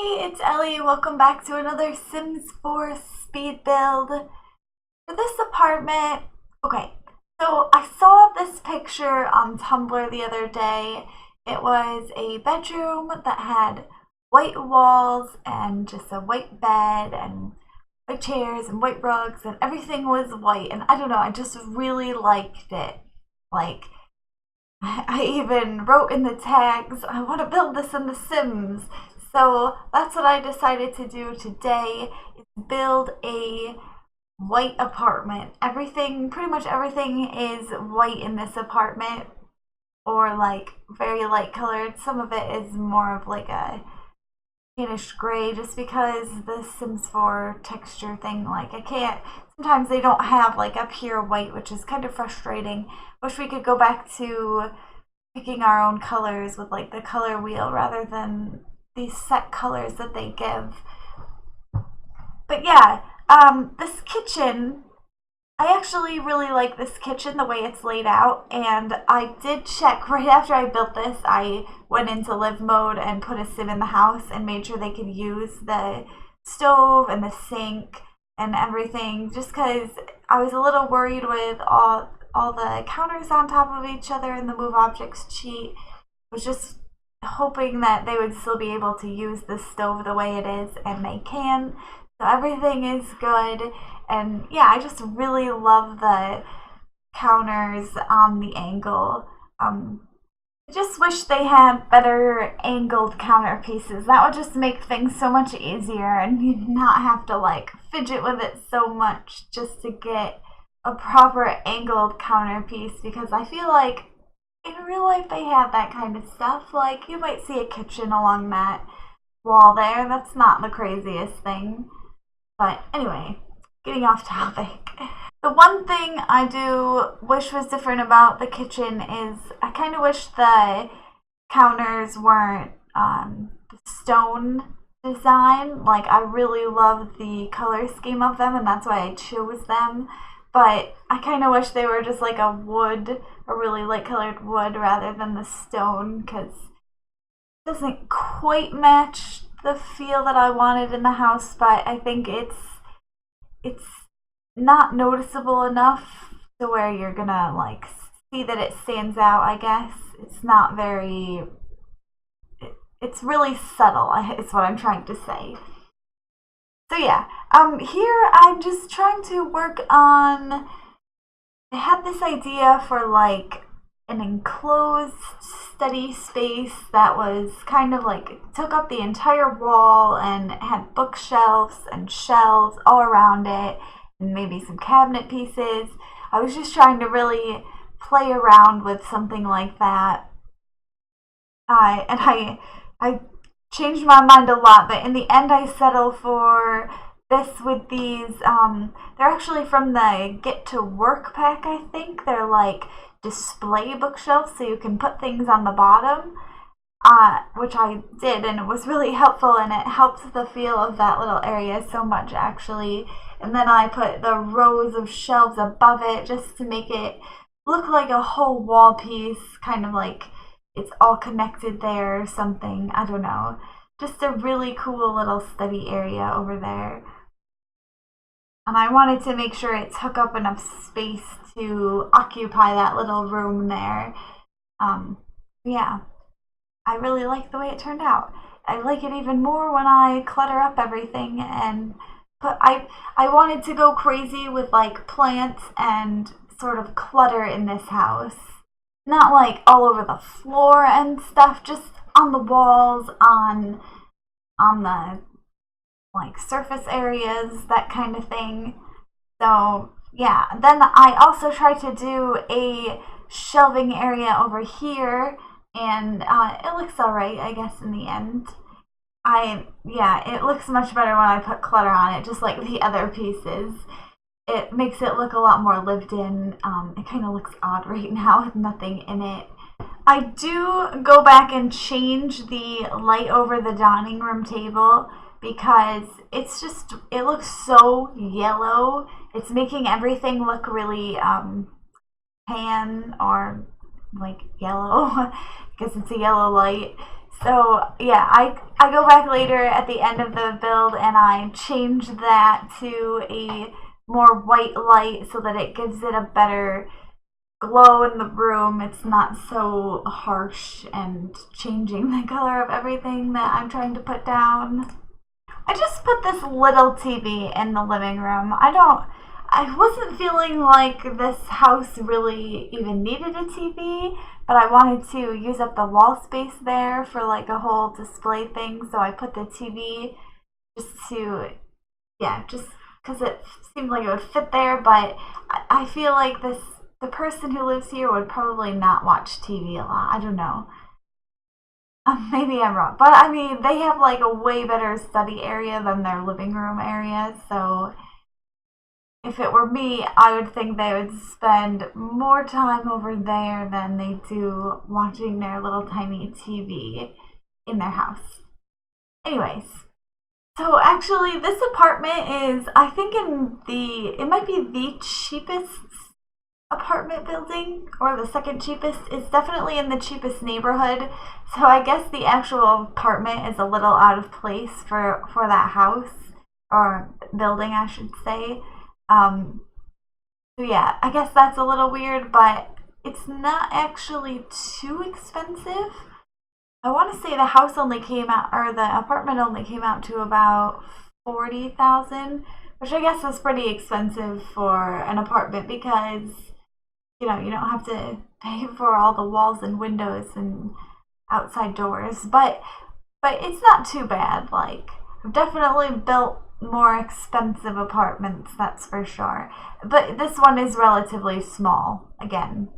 Hey, it's Ellie. Welcome back to another Sims 4 speed build. For this apartment, okay, so I saw this picture on Tumblr the other day. It was a bedroom that had white walls and just a white bed and white chairs and white rugs and everything was white. And I don't know, I just really liked it. Like, I even wrote in the tags, I want to build this in The Sims. So that's what I decided to do today, is build a white apartment. Pretty much everything is white in this apartment, or like very light colored. Some of it is more of like a pinkish gray, just because the Sims 4 texture thing, like I can't, sometimes they don't have like a pure white, which is kind of frustrating. Wish we could go back to picking our own colors with like the color wheel rather than these set colors that they give. But yeah, this kitchen, I actually really like this kitchen, the way it's laid out, and I did check right after I built this. I went into live mode and put a sim in the house and made sure they could use the stove and the sink and everything, just because I was a little worried with all the counters on top of each other in the move objects cheat. I was just hoping that they would still be able to use the stove the way it is, and they can. So everything is good, and yeah, I just really love the counters on the angle. I just wish they had better angled counter pieces. That would just make things so much easier, and you'd not have to like fidget with it so much just to get a proper angled counter piece, because I feel like in real life they have that kind of stuff. Like, you might see a kitchen along that wall there. That's not the craziest thing. But anyway, getting off topic. The one thing I do wish was different about the kitchen is I kind of wish the counters weren't stone design. Like, I really love the color scheme of them, and that's why I chose them. But I kind of wish they were just like a wood, a really light colored wood, rather than the stone, because it doesn't quite match the feel that I wanted in the house. But I think it's not noticeable enough to where you're gonna like see that it stands out, I guess. It's not very, it's really subtle, is what I'm trying to say. So yeah, here I'm just trying to work on, I had this idea for like an enclosed study space that was kind of like, took up the entire wall and had bookshelves and shelves all around it and maybe some cabinet pieces. I was just trying to really play around with something like that. I changed my mind a lot, but in the end I settled for this with these, they're actually from the Get to Work pack, I think. They're like display bookshelves, so you can put things on the bottom, which I did, and it was really helpful, and it helps the feel of that little area so much, actually. And then I put the rows of shelves above it just to make it look like a whole wall piece, kind of like it's all connected there or something. I don't know. Just a really cool little study area over there. And I wanted to make sure it took up enough space to occupy that little room there. Yeah, I really like the way it turned out. I like it even more when I clutter up everything and I wanted to go crazy with like plants and sort of clutter in this house. Not like all over the floor and stuff, just on the walls, on the like surface areas, that kind of thing. So yeah, then I also tried to do a shelving area over here, and it looks alright, I guess, in the end. Yeah, it looks much better when I put clutter on it, just like the other pieces. It makes it look a lot more lived in. It kind of looks odd right now with nothing in it. I do go back and change the light over the dining room table because it's just, it looks so yellow. It's making everything look really tan or like yellow because it's a yellow light. So yeah, I go back later at the end of the build and I change that to a more white light so that it gives it a better glow in the room. It's not so harsh and changing the color of everything that I'm trying to put down. I just put this little TV in the living room. I wasn't feeling like this house really even needed a TV, but I wanted to use up the wall space there for like a whole display thing, so I put the TV just because it seemed like it would fit there, but I feel like the person who lives here would probably not watch TV a lot. I don't know. Maybe I'm wrong, but I mean, they have like a way better study area than their living room area, so if it were me, I would think they would spend more time over there than they do watching their little tiny TV in their house. Anyways, so actually this apartment is, I think it might be the cheapest apartment building, or the second cheapest. It's definitely in the cheapest neighborhood, so I guess the actual apartment is a little out of place for that house, or building I should say. So yeah, I guess that's a little weird, but it's not actually too expensive. I want to say the house only came out, or the apartment only came out to about 40,000, which I guess is pretty expensive for an apartment because you don't have to pay for all the walls and windows and outside doors, but it's not too bad. Like, I've definitely built more expensive apartments, that's for sure, but this one is relatively small again,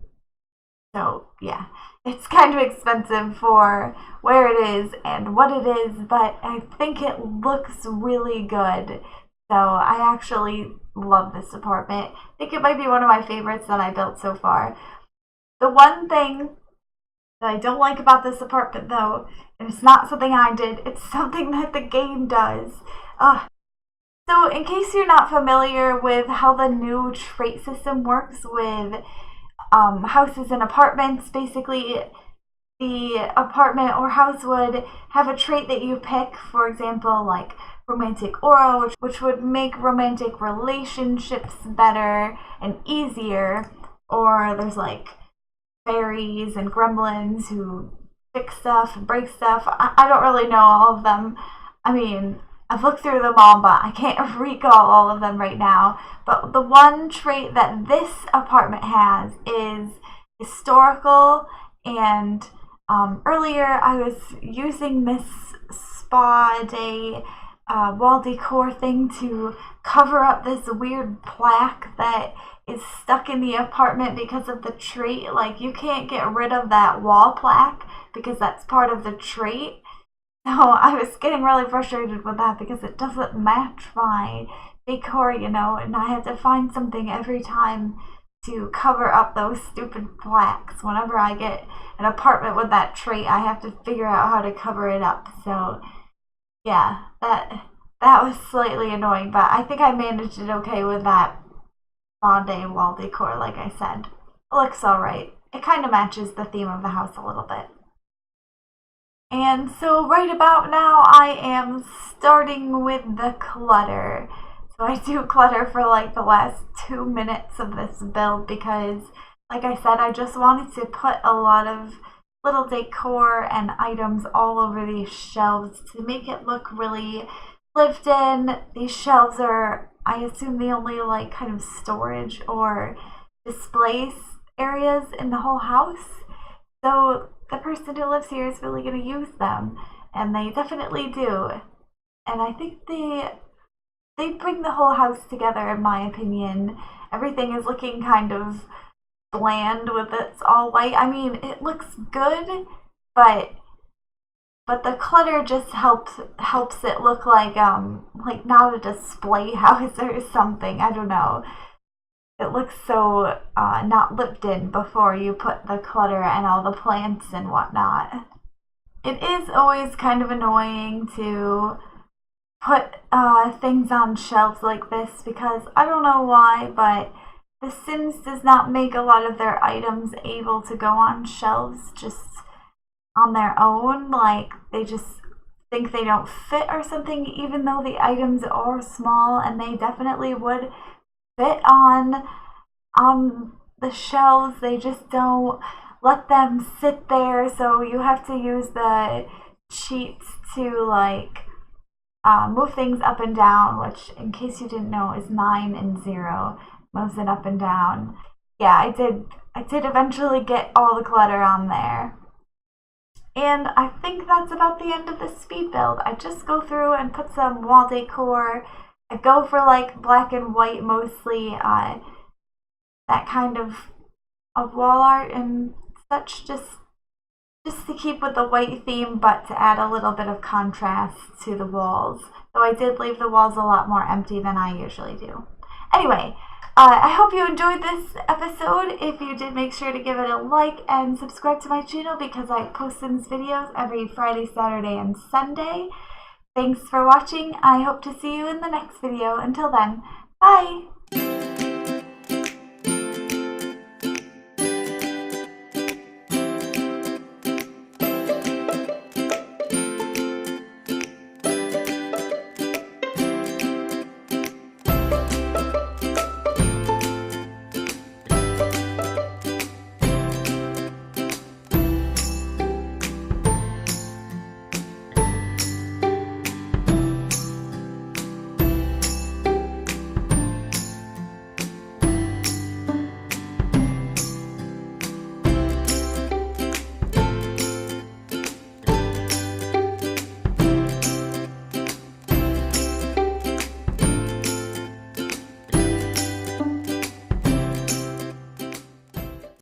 so yeah, it's kind of expensive for where it is and what it is, but I think it looks really good. So I actually love this apartment. I think it might be one of my favorites that I built so far. The one thing that I don't like about this apartment, though, and it's not something I did, it's something that the game does. So in case you're not familiar with how the new trait system works with houses and apartments, basically the apartment or house would have a trait that you pick, for example, like romantic aura, which would make romantic relationships better and easier, or there's like fairies and gremlins who fix stuff and break stuff. I don't really know all of them. I mean, I've looked through them all, but I can't recall all of them right now. But the one trait that this apartment has is historical, and earlier I was using this spa day wall decor thing to cover up this weird plaque that is stuck in the apartment because of the trait. Like, you can't get rid of that wall plaque because that's part of the trait. So I was getting really frustrated with that because it doesn't match my decor, and I had to find something every time to cover up those stupid plaques. Whenever I get an apartment with that trait, I have to figure out how to cover it up. So yeah, that was slightly annoying, but I think I managed it okay with that Bondi wall decor, like I said. It looks alright. It kind of matches the theme of the house a little bit. And so right about now, I am starting with the clutter. So I do clutter for like the last 2 minutes of this build because, like I said, I just wanted to put a lot of little decor and items all over these shelves to make it look really lived in. These shelves are, I assume, the only like kind of storage or display areas in the whole house. So the person who lives here is really going to use them, and they definitely do. And I think they bring the whole house together, in my opinion. Everything is looking kind of bland with it's all white. I mean, it looks good, but the clutter just helps it look like not a display house or something. I don't know. It looks so not lived in before you put the clutter and all the plants and whatnot. It is always kind of annoying to put things on shelves like this because I don't know why, but The Sims does not make a lot of their items able to go on shelves just on their own. Like, they just think they don't fit or something, even though the items are small and they definitely would fit on the shelves. They just don't let them sit there, so you have to use the cheats to like move things up and down, which, in case you didn't know, is 9 and 0. Moves it up and down. Yeah, I did eventually get all the clutter on there. And I think that's about the end of the speed build. I just go through and put some wall decor. I go for like black and white mostly, that kind of wall art and such, just to keep with the white theme, but to add a little bit of contrast to the walls. Though I did leave the walls a lot more empty than I usually do. Anyway, I hope you enjoyed this episode. If you did, make sure to give it a like and subscribe to my channel because I post Sims videos every Friday, Saturday, and Sunday. Thanks for watching. I hope to see you in the next video. Until then, bye!